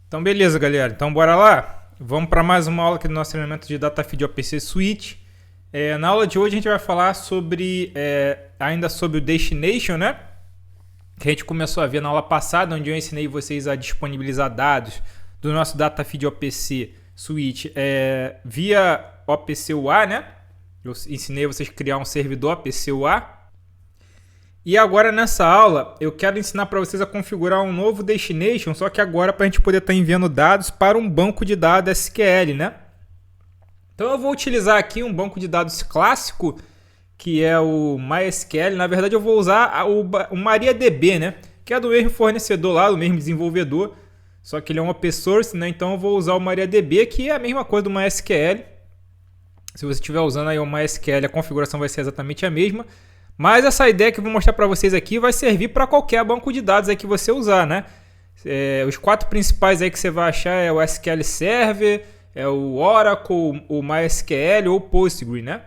Então beleza, galera. Então bora lá. Vamos para mais uma aula aqui do nosso treinamento de DataFeed OPC Suite. Na aula de hoje a gente vai falar sobre ainda sobre o Destination, né? Que a gente começou a ver na aula passada, onde eu ensinei vocês a disponibilizar dados do nosso DataFeed OPC Suite via OPC UA, né? Eu ensinei vocês a criar um servidor OPC UA. E agora nessa aula eu quero ensinar para vocês a configurar um novo Destination, só que agora para a gente poder estar enviando dados para um banco de dados SQL, né? Então eu vou utilizar aqui um banco de dados clássico, que é o MySQL. Na verdade eu vou usar o MariaDB, né? Que é do mesmo fornecedor lá, do mesmo desenvolvedor, só que ele é um open source, né? Então eu vou usar o MariaDB, que é a mesma coisa do MySQL. Se você estiver usando aí o MySQL, a configuração vai ser exatamente a mesma. Mas essa ideia que eu vou mostrar para vocês aqui vai servir para qualquer banco de dados aí que você usar, né? Os quatro principais aí que você vai achar é o SQL Server, é o Oracle, o MySQL ou o Postgre, né?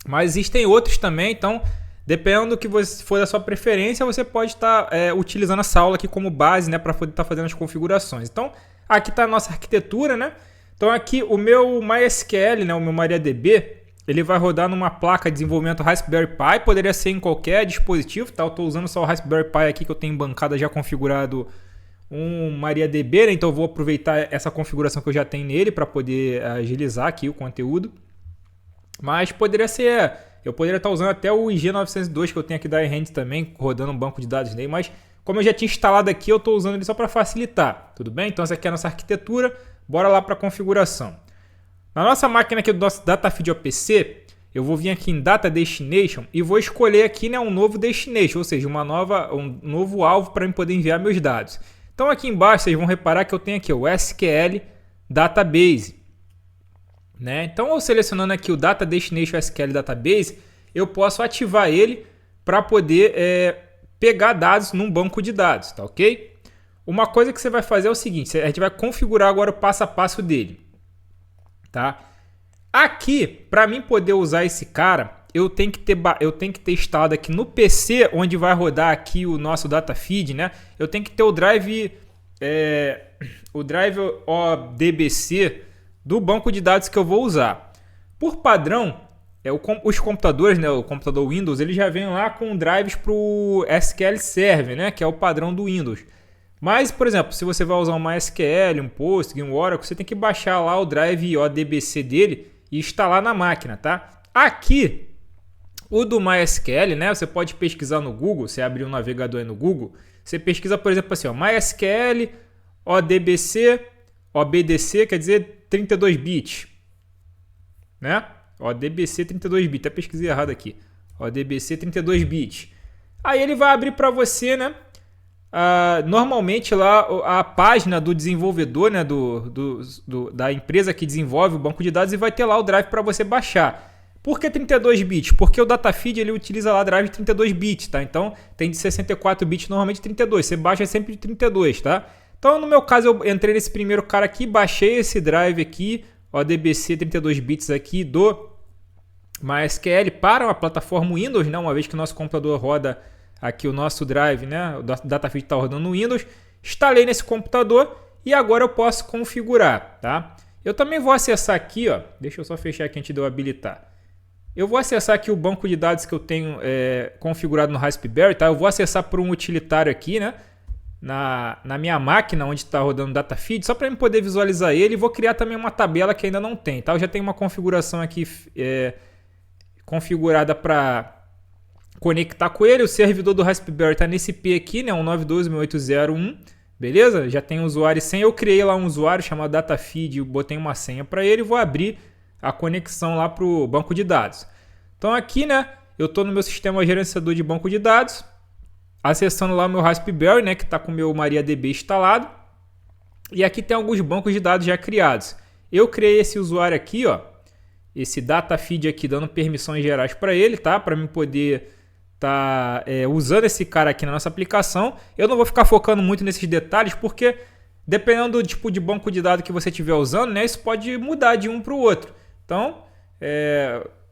Mas existem outros também, então dependendo do que for da sua preferência, você pode estar utilizando essa aula aqui como base, né, para poder estar fazendo as configurações. Então aqui está a nossa arquitetura, né? Então aqui o meu MySQL, né, o meu MariaDB, ele vai rodar numa placa de desenvolvimento Raspberry Pi, poderia ser em qualquer dispositivo, tá? Eu estou usando só o Raspberry Pi aqui que eu tenho em bancada já configurado um MariaDB, né? Então eu vou aproveitar essa configuração que eu já tenho nele para poder agilizar aqui o conteúdo. Mas poderia ser, eu poderia estar usando até o IG902 que eu tenho aqui da iHand também, rodando um banco de dados nele, mas como eu já tinha instalado aqui, eu estou usando ele só para facilitar, tudo bem? Então essa aqui é a nossa arquitetura, bora lá para a configuração. Na nossa máquina aqui do nosso DataFeed OPC, eu vou vir aqui em Data Destination e vou escolher aqui, né, um novo Destination, ou seja, um novo alvo para eu poder enviar meus dados. Então aqui embaixo vocês vão reparar que eu tenho aqui o SQL Database, né? Então eu selecionando aqui o Data Destination SQL Database, eu posso ativar ele para poder pegar dados num banco de dados, tá ok? Uma coisa que você vai fazer é o seguinte, a gente vai configurar agora o passo a passo dele. Tá? Aqui, para mim poder usar esse cara, eu tenho que ter instalado aqui no PC, onde vai rodar aqui o nosso DataFeed, né? Eu tenho que ter o drive ODBC do banco de dados que eu vou usar. Por padrão, os computadores, né? O computador Windows, ele já vem lá com drives para o SQL Server, né? Que é o padrão do Windows. Mas, por exemplo, se você vai usar um MySQL, um Postgre, um Oracle, você tem que baixar lá o drive ODBC dele e instalar na máquina, tá? Aqui, o do MySQL, né? Você pode pesquisar no Google, você abrir um navegador aí no Google, você pesquisa, por exemplo, assim, ó, MySQL OBDC, quer dizer 32 bits, né? ODBC 32 bits, até pesquisei errado aqui. ODBC 32 bits. Aí ele vai abrir para você, né? Normalmente lá a página do desenvolvedor, né, da empresa que desenvolve o banco de dados, e vai ter lá o drive para você baixar. Por que 32 bits? Porque o DataFeed ele utiliza lá drive de 32 bits, tá? Então tem de 64 bits, normalmente 32. Você baixa sempre de 32, tá? Então no meu caso eu entrei nesse primeiro cara aqui, baixei esse drive aqui, ODBC 32 bits aqui do MySQL para uma plataforma Windows, né? Uma vez que o nosso computador roda aqui o nosso drive, né? O DataFeed está rodando no Windows. Instalei nesse computador e agora eu posso configurar, tá? Eu também vou acessar aqui, ó. Deixa eu só fechar aqui antes de eu habilitar. Eu vou acessar aqui o banco de dados que eu tenho configurado no Raspberry, tá? Eu vou acessar por um utilitário aqui, né? Na minha máquina onde está rodando o DataFeed, só para eu poder visualizar ele. E vou criar também uma tabela que ainda não tem, tá? Eu já tenho uma configuração aqui configurada para conectar com ele. O servidor do Raspberry está nesse IP aqui, né? 192.168.0.1, beleza? Já tem usuário e senha. Eu criei lá um usuário chamado DataFeed, botei uma senha para ele e vou abrir a conexão lá para o banco de dados. Então aqui, né? Eu estou no meu sistema gerenciador de banco de dados, acessando lá o meu Raspberry, né? Que está com o meu MariaDB instalado. E aqui tem alguns bancos de dados já criados. Eu criei esse usuário aqui, ó. Esse DataFeed aqui, dando permissões gerais para ele, tá? Para mim poder usando esse cara aqui na nossa aplicação. Eu não vou ficar focando muito nesses detalhes, porque dependendo do tipo de banco de dados que você estiver usando, né, isso pode mudar de um para o outro. Então,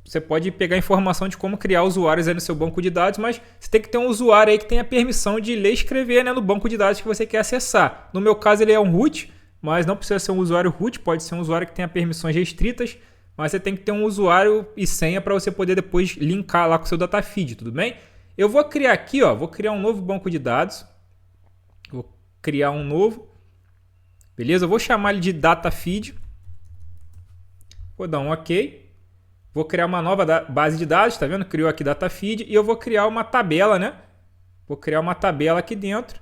você pode pegar informação de como criar usuários aí no seu banco de dados, mas você tem que ter um usuário aí que tenha permissão de ler e escrever, né, no banco de dados que você quer acessar. No meu caso ele é um root, mas não precisa ser um usuário root, pode ser um usuário que tenha permissões restritas, mas você tem que ter um usuário e senha para você poder depois linkar lá com o seu data feed, tudo bem? Eu vou criar aqui, ó, vou criar um novo banco de dados. Vou criar um novo. Beleza? Eu vou chamar ele de data feed. Vou dar um OK. Vou criar uma nova base de dados, tá vendo? Criou aqui data feed e eu vou criar uma tabela, né? Vou criar uma tabela aqui dentro.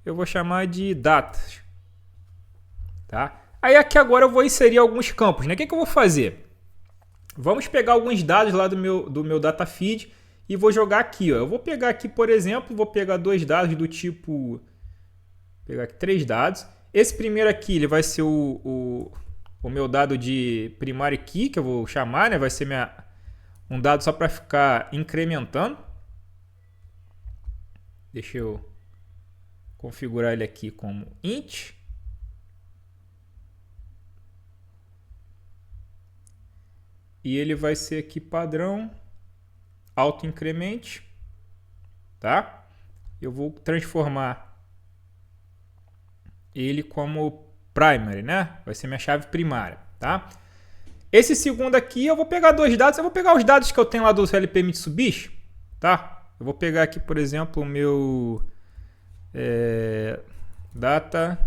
Eu vou chamar de datas. Tá? Aí aqui agora eu vou inserir alguns campos, né? O que eu vou fazer? Vamos pegar alguns dados lá do meu data feed e vou jogar aqui, ó. Eu vou pegar aqui, por exemplo, vou pegar dois dados do tipo... Vou pegar aqui 3 dados. Esse primeiro aqui, ele vai ser o meu dado de primary key, que eu vou chamar, né? Vai ser um dado só para ficar incrementando. Deixa eu configurar ele aqui como int. E ele vai ser aqui padrão auto-incremente, tá? Eu vou transformar ele como primary, né? Vai ser minha chave primária, tá? Esse segundo aqui eu vou pegar dois dados, eu vou pegar os dados que eu tenho lá do LP Mitsubishi, tá? Eu vou pegar aqui, por exemplo, o meu data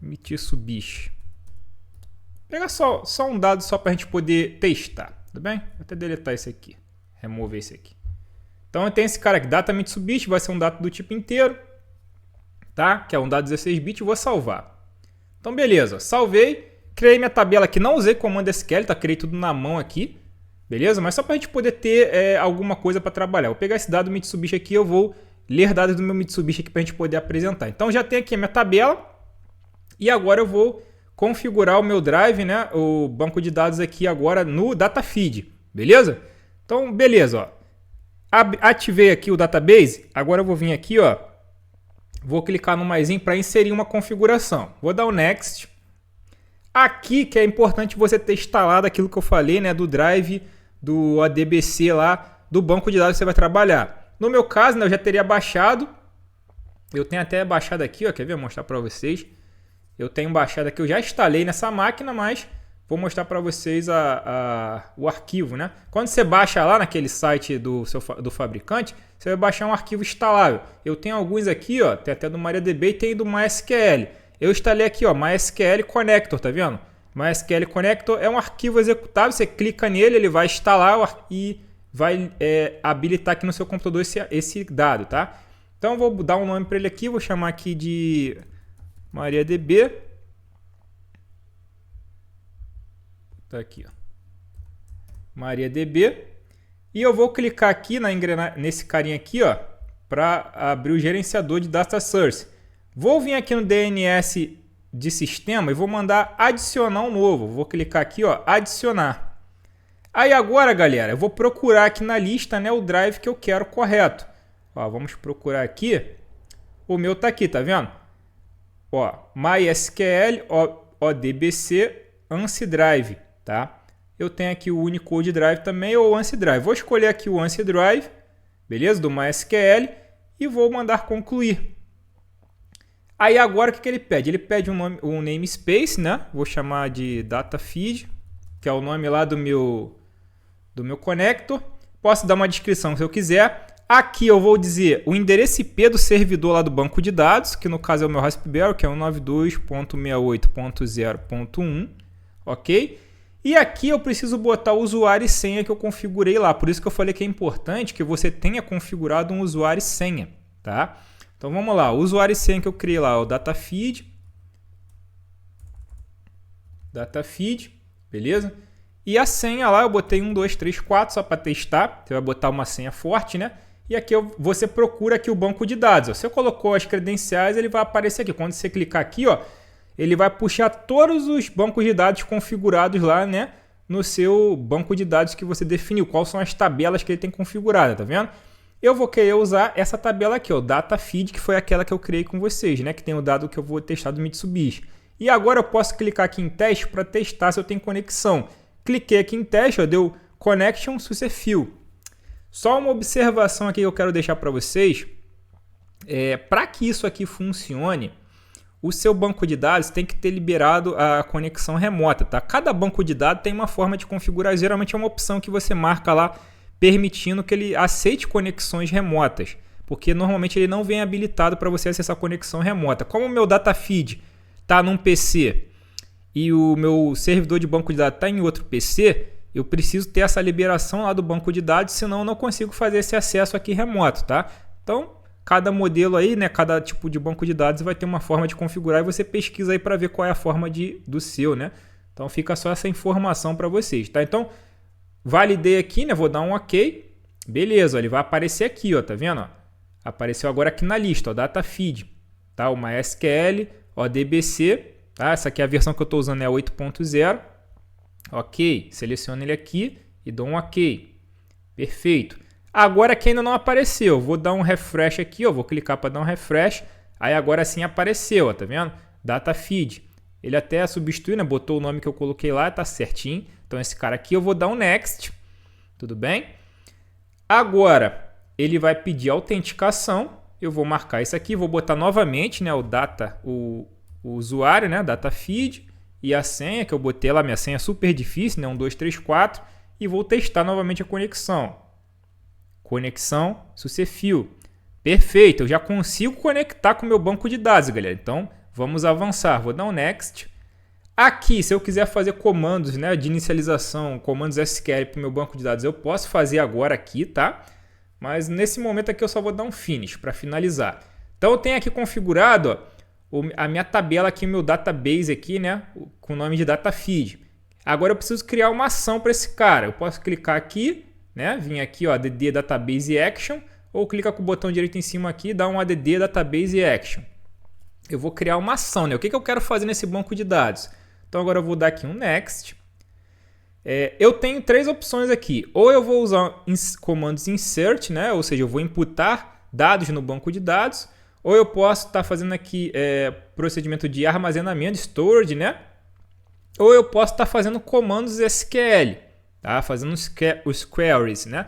Mitsubishi. Vou pegar só um dado só para a gente poder testar, tudo bem? Vou até deletar esse aqui, remover esse aqui. Então eu tenho esse cara aqui, data Mitsubishi, vai ser um dado do tipo inteiro, tá? Que é um dado 16 bits, vou salvar. Então beleza, salvei, criei minha tabela aqui, não usei comando SQL, tá? Criei tudo na mão aqui, beleza? Mas só para a gente poder ter alguma coisa para trabalhar. Vou pegar esse dado Mitsubishi aqui, eu vou ler dados do meu Mitsubishi aqui para a gente poder apresentar. Então já tenho aqui a minha tabela e agora eu vou configurar o meu drive, né? O banco de dados aqui agora no data feed, beleza? Então beleza, ó. Ativei aqui o database, agora eu vou vir aqui, ó, vou clicar no maisinho para inserir uma configuração. Vou dar o next. Aqui que é importante você ter instalado aquilo que eu falei, né, do drive do ADBC lá, do banco de dados que você vai trabalhar. No meu caso, né, eu já teria baixado. Eu tenho até baixado aqui, ó, quer ver? Vou mostrar para vocês. Eu tenho baixado aqui, eu já instalei nessa máquina, mas vou mostrar para vocês o arquivo, né? Quando você baixa lá naquele site do fabricante, você vai baixar um arquivo instalável. Eu tenho alguns aqui, ó, tem até do MariaDB e tem do MySQL. Eu instalei aqui, ó, MySQL Connector, tá vendo? MySQL Connector é um arquivo executável, você clica nele, ele vai instalar e vai habilitar aqui no seu computador esse dado, tá? Então eu vou dar um nome para ele aqui, vou chamar aqui de MariaDB. Tá aqui, ó. MariaDB. E eu vou clicar aqui nesse carinha aqui, ó, para abrir o gerenciador de data source. Vou vir aqui no DNS de sistema e vou mandar adicionar um novo. Vou clicar aqui, ó, adicionar. Aí agora, galera, eu vou procurar aqui na lista, né, o drive que eu quero correto. Ó, vamos procurar aqui. O meu tá aqui, tá vendo? Ó, MySQL ODBC ANSI Drive, tá? Eu tenho aqui o Unicode Drive também ou o ANSI Drive. Vou escolher aqui o ANSI Drive, beleza? Do MySQL e vou mandar concluir. Aí agora o que ele pede? Ele pede um namespace, né? Vou chamar de data feed, que é o nome lá do meu connector. Posso dar uma descrição se eu quiser. Aqui eu vou dizer o endereço IP do servidor lá do banco de dados, que no caso é o meu Raspberry, que é 192.68.0.1, ok? E aqui eu preciso botar o usuário e senha que eu configurei lá. Por isso que eu falei que é importante que você tenha configurado um usuário e senha, tá? Então vamos lá, o usuário e senha que eu criei lá, o datafeed, beleza? E a senha lá eu botei 1, 2, 3, 4 só para testar. Você vai botar uma senha forte, né? E aqui você procura aqui o banco de dados. Ó. Se você colocou as credenciais, ele vai aparecer aqui. Quando você clicar aqui, ó, ele vai puxar todos os bancos de dados configurados lá, né, no seu banco de dados que você definiu. Quais são as tabelas que ele tem configurada, tá vendo? Eu vou querer usar essa tabela aqui, ó, data feed, que foi aquela que eu criei com vocês, né, que tem o dado que eu vou testar do Mitsubishi. E agora eu posso clicar aqui em teste para testar se eu tenho conexão. Cliquei aqui em teste, ó, deu Connection Successful. Só uma observação aqui que eu quero deixar para vocês. Para que isso aqui funcione, o seu banco de dados tem que ter liberado a conexão remota. Tá? Cada banco de dados tem uma forma de configurar. Geralmente é uma opção que você marca lá, permitindo que ele aceite conexões remotas. Porque normalmente ele não vem habilitado para você acessar conexão remota. Como o meu data feed está num PC e o meu servidor de banco de dados está em outro PC, eu preciso ter essa liberação lá do banco de dados, senão eu não consigo fazer esse acesso aqui remoto. Tá? Então, cada modelo aí, né, cada tipo de banco de dados vai ter uma forma de configurar e você pesquisa aí para ver qual é a forma do seu, né? Então fica só essa informação para vocês, tá? Então, validei aqui, né? Vou dar um OK. Beleza, ó, ele vai aparecer aqui, ó, tá vendo? Ó? Apareceu agora aqui na lista, ó, data feed, tá? O MySQL, ó, DBC, tá? Essa aqui é a versão que eu estou usando, é 8.0. OK, seleciono ele aqui e dou um OK. Perfeito. Agora aqui ainda não apareceu, vou dar um refresh aqui, ó, vou clicar para dar um refresh, aí agora sim apareceu, ó, tá vendo? Data feed. Ele até substituiu, né? Botou o nome que eu coloquei lá, tá certinho. Então esse cara aqui eu vou dar um next, tudo bem? Agora ele vai pedir autenticação, eu vou marcar isso aqui, vou botar novamente, né, o usuário, né, data feed e a senha que eu botei lá, minha senha é super difícil, né, 1, 2, 3, 4, e vou testar novamente a conexão. Conexão successful. Perfeito, eu já consigo conectar com o meu banco de dados, galera. Então, vamos avançar. Vou dar um next. Aqui, se eu quiser fazer comandos, né, de inicialização, comandos SQL para o meu banco de dados, eu posso fazer agora aqui, tá? Mas nesse momento aqui eu só vou dar um finish para finalizar. Então, eu tenho aqui configurado, ó, a minha tabela aqui, o meu database aqui, né, com o nome de data feed. Agora eu preciso criar uma ação para esse cara. Eu posso clicar aqui, né? Vim aqui, ó, add database action, ou clica com o botão direito em cima aqui e dá um add database action. Eu vou criar uma ação, né? O que eu quero fazer nesse banco de dados? Então agora eu vou dar aqui um next. Eu tenho três opções aqui. Ou eu vou usar comandos insert, né? Ou seja, eu vou imputar dados no banco de dados. Ou eu posso estar fazendo aqui procedimento de armazenamento, storage, né? Ou eu posso estar fazendo comandos SQL. Tá? Fazendo os queries, né?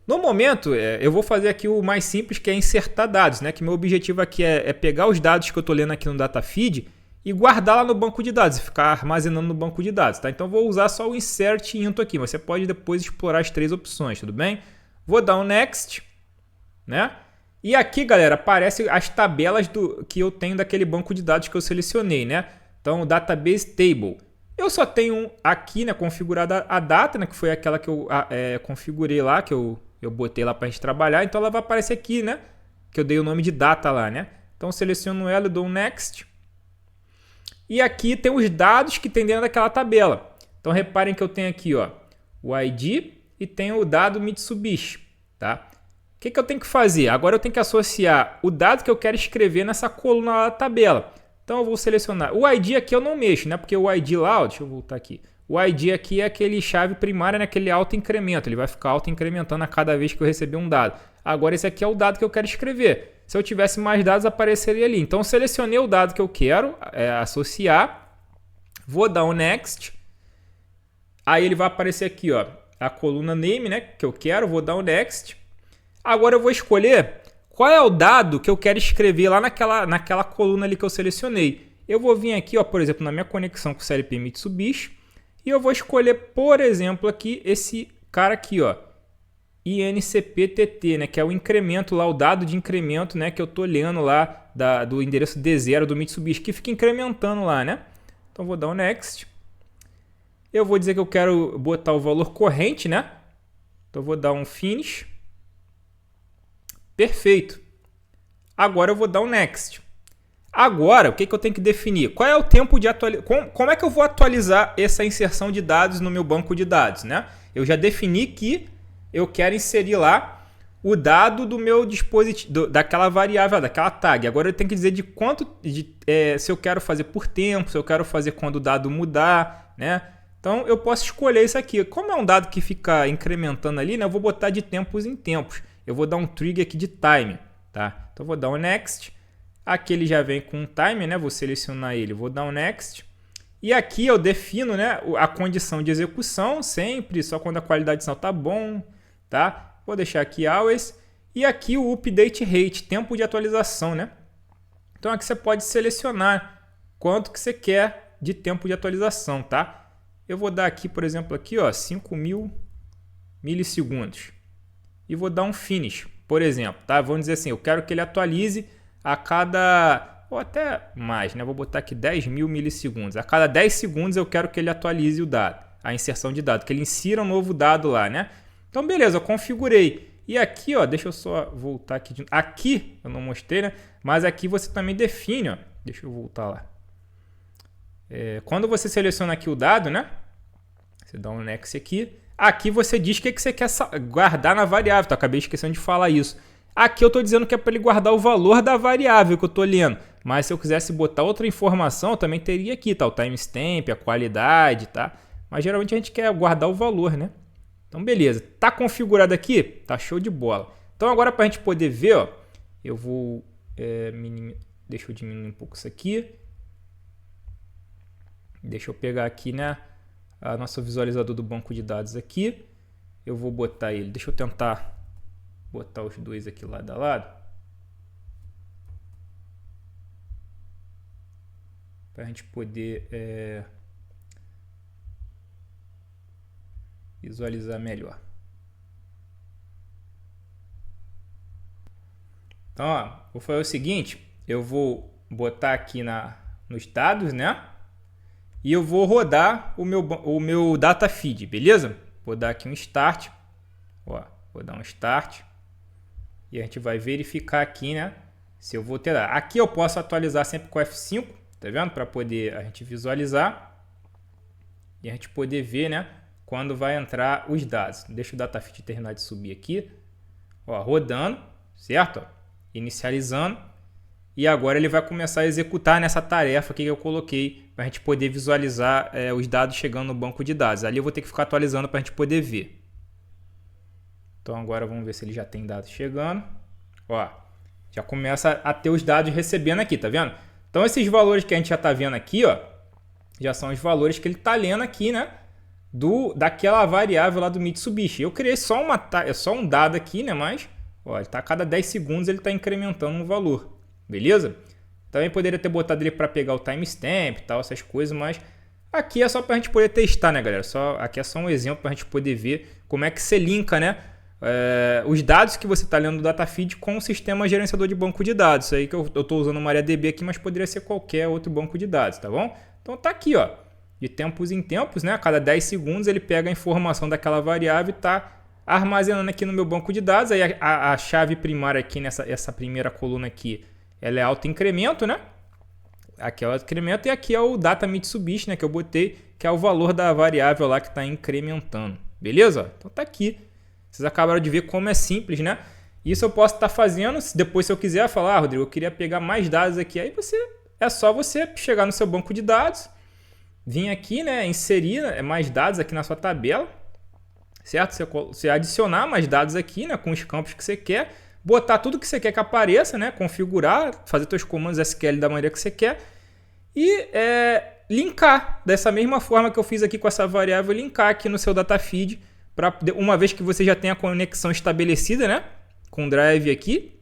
No momento, eu vou fazer aqui o mais simples, que é insertar dados, né? Que meu objetivo aqui é pegar os dados que eu estou lendo aqui no data feed e guardar lá no banco de dados, e ficar armazenando no banco de dados, tá? Então vou usar só o insert into aqui, mas você pode depois explorar as três opções, tudo bem? Vou dar um next, né? E aqui, galera, aparecem as tabelas que eu tenho daquele banco de dados que eu selecionei, né? Então, database table. Eu só tenho aqui, né, configurada a data, né, que foi aquela que eu configurei lá, que eu botei lá para a gente trabalhar. Então ela vai aparecer aqui, né, que eu dei o nome de data lá, né. Então seleciono ela e dou um next. E aqui tem os dados que tem dentro daquela tabela. Então reparem que eu tenho aqui, ó, o ID e tenho o dado Mitsubishi, tá? O que eu tenho que fazer? Agora eu tenho que associar o dado que eu quero escrever nessa coluna lá da tabela. Então eu vou selecionar. O ID aqui eu não mexo, né? Porque o ID lá, deixa eu voltar aqui. O ID aqui é aquele chave primária, né? Aquele auto-incremento. Ele vai ficar auto-incrementando a cada vez que eu receber um dado. Agora esse aqui é o dado que eu quero escrever. Se eu tivesse mais dados, apareceria ali. Então eu selecionei o dado que eu quero associar. Vou dar um next. Aí ele vai aparecer aqui, ó, a coluna name, né? Que eu quero. Vou dar um next. Agora eu vou escolher qual é o dado que eu quero escrever lá naquela coluna ali que eu selecionei. Eu vou vir aqui, ó, por exemplo, na minha conexão com o CLP Mitsubishi, e eu vou escolher, por exemplo, aqui esse cara aqui, ó, INCPTT, né, que é o incremento lá, o dado de incremento, né, que eu tô lendo lá do endereço D0 do Mitsubishi, que fica incrementando lá, né? Então vou dar um next. Eu vou dizer que eu quero botar o valor corrente, né? Então vou dar um finish. Perfeito. Agora eu vou dar um next. Agora, o que eu tenho que definir? Qual é o tempo de atualização? Como é que eu vou atualizar essa inserção de dados no meu banco de dados, né? Eu já defini que eu quero inserir lá o dado do meu dispositivo, daquela variável, daquela tag. Agora eu tenho que dizer de quanto, se eu quero fazer por tempo, se eu quero fazer quando o dado mudar, né? Então eu posso escolher isso aqui. Como é um dado que fica incrementando ali, né? Eu vou botar de tempos em tempos. Eu vou dar um trigger aqui de time, tá? Então eu vou dar um next. Aqui ele já vem com um timer, né? Vou selecionar ele, vou dar um Next. E aqui eu defino, né, a condição de execução sempre, só quando a qualidade de sinal tá bom, tá? Vou deixar aqui Always. E aqui o Update Rate, tempo de atualização, né? Então aqui você pode selecionar quanto que você quer de tempo de atualização, tá? Eu vou dar aqui, por exemplo, aqui, ó, 5.000 milissegundos. E vou dar um Finish, por exemplo, tá? Vamos dizer assim, eu quero que ele atualize a cada, ou até mais, né? Vou botar aqui 10.000 milissegundos. A cada 10 segundos eu quero que ele atualize o dado, a inserção de dado, que ele insira um novo dado lá, né? Então, beleza, eu configurei. E aqui, ó, deixa eu só voltar aqui. Aqui eu não mostrei, né? Mas aqui você também define, ó. Deixa eu voltar lá. Quando você seleciona aqui o dado, né? Você dá um Next aqui. Aqui você diz o que você quer guardar na variável. Tá? Acabei esquecendo de falar isso. Aqui eu estou dizendo que é para ele guardar o valor da variável que eu estou lendo. Mas se eu quisesse botar outra informação, eu também teria aqui, tá? O timestamp, a qualidade, tá? Mas geralmente a gente quer guardar o valor, né? Então, beleza. Tá configurado aqui? Tá show de bola. Então, agora para a gente poder ver, ó, eu vou... Deixa eu diminuir um pouco isso aqui. Deixa eu pegar aqui, né, a nosso visualizador do banco de dados aqui. Eu vou botar ele. Deixa eu tentar botar os dois aqui lado a lado. Para a gente poder visualizar melhor. Então, ó, vou fazer o seguinte. Eu vou botar aqui nos dados, né? E eu vou rodar o meu data feed, beleza? Vou dar aqui um Start. Ó, vou dar um Start. E a gente vai verificar aqui, né? Se eu vou ter lá. Aqui eu posso atualizar sempre com F5, tá vendo? Para poder a gente visualizar. E a gente poder ver, né? Quando vai entrar os dados. Deixa o data feed terminar de subir aqui. Ó, rodando, certo? Ó, inicializando. E agora ele vai começar a executar nessa tarefa aqui que eu coloquei para a gente poder visualizar os dados chegando no banco de dados. Ali eu vou ter que ficar atualizando para a gente poder ver. Então agora vamos ver se ele já tem dados chegando. Ó, já começa a ter os dados recebendo aqui, tá vendo? Então esses valores que a gente já está vendo aqui, ó, já são os valores que ele está lendo aqui, né? Daquela variável lá do Mitsubishi. Eu criei só um dado aqui, né? Mas ó, ele tá, a cada 10 segundos ele está incrementando um valor. Beleza? Também poderia ter botado ele para pegar o timestamp e tal, essas coisas, mas aqui é só para a gente poder testar, né, galera? Aqui é só um exemplo para a gente poder ver como é que você linka, né, os dados que você está lendo do datafeed com o sistema gerenciador de banco de dados. Isso aí que eu estou usando o MariaDB aqui, mas poderia ser qualquer outro banco de dados, tá bom? Então tá aqui, ó, de tempos em tempos, né? A cada 10 segundos ele pega a informação daquela variável e está armazenando aqui no meu banco de dados. Aí a chave primária aqui, essa primeira coluna aqui, ela é auto-incremento, né? Aqui é o auto-incremento e aqui é o data Mitsubishi, né? Que eu botei, que é o valor da variável lá que está incrementando. Beleza? Então tá aqui. Vocês acabaram de ver como é simples, né? Isso eu posso estar fazendo, depois se eu quiser falar, Rodrigo, eu queria pegar mais dados aqui. Aí é só você chegar no seu banco de dados, vir aqui, né? Inserir mais dados aqui na sua tabela, certo? Você adicionar mais dados aqui, né? Com os campos que você quer. Botar tudo que você quer que apareça, né? Configurar, fazer seus comandos SQL da maneira que você quer e linkar dessa mesma forma que eu fiz aqui com essa variável, linkar aqui no seu datafeed, para uma vez que você já tem a conexão estabelecida, né? Com o Drive aqui,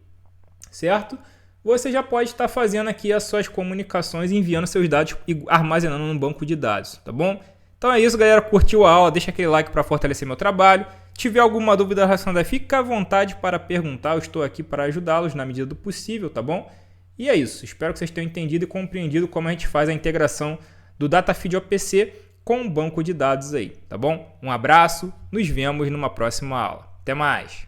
certo? Você já pode estar fazendo aqui as suas comunicações, enviando seus dados e armazenando no banco de dados, tá bom? Então é isso, galera. Curtiu a aula? Deixa aquele like para fortalecer meu trabalho. Tiver alguma dúvida relacionada, fica à vontade para perguntar. Eu estou aqui para ajudá-los na medida do possível, tá bom? E é isso. Espero que vocês tenham entendido e compreendido como a gente faz a integração do datafeed OPC com o banco de dados aí, tá bom? Um abraço, nos vemos numa próxima aula. Até mais!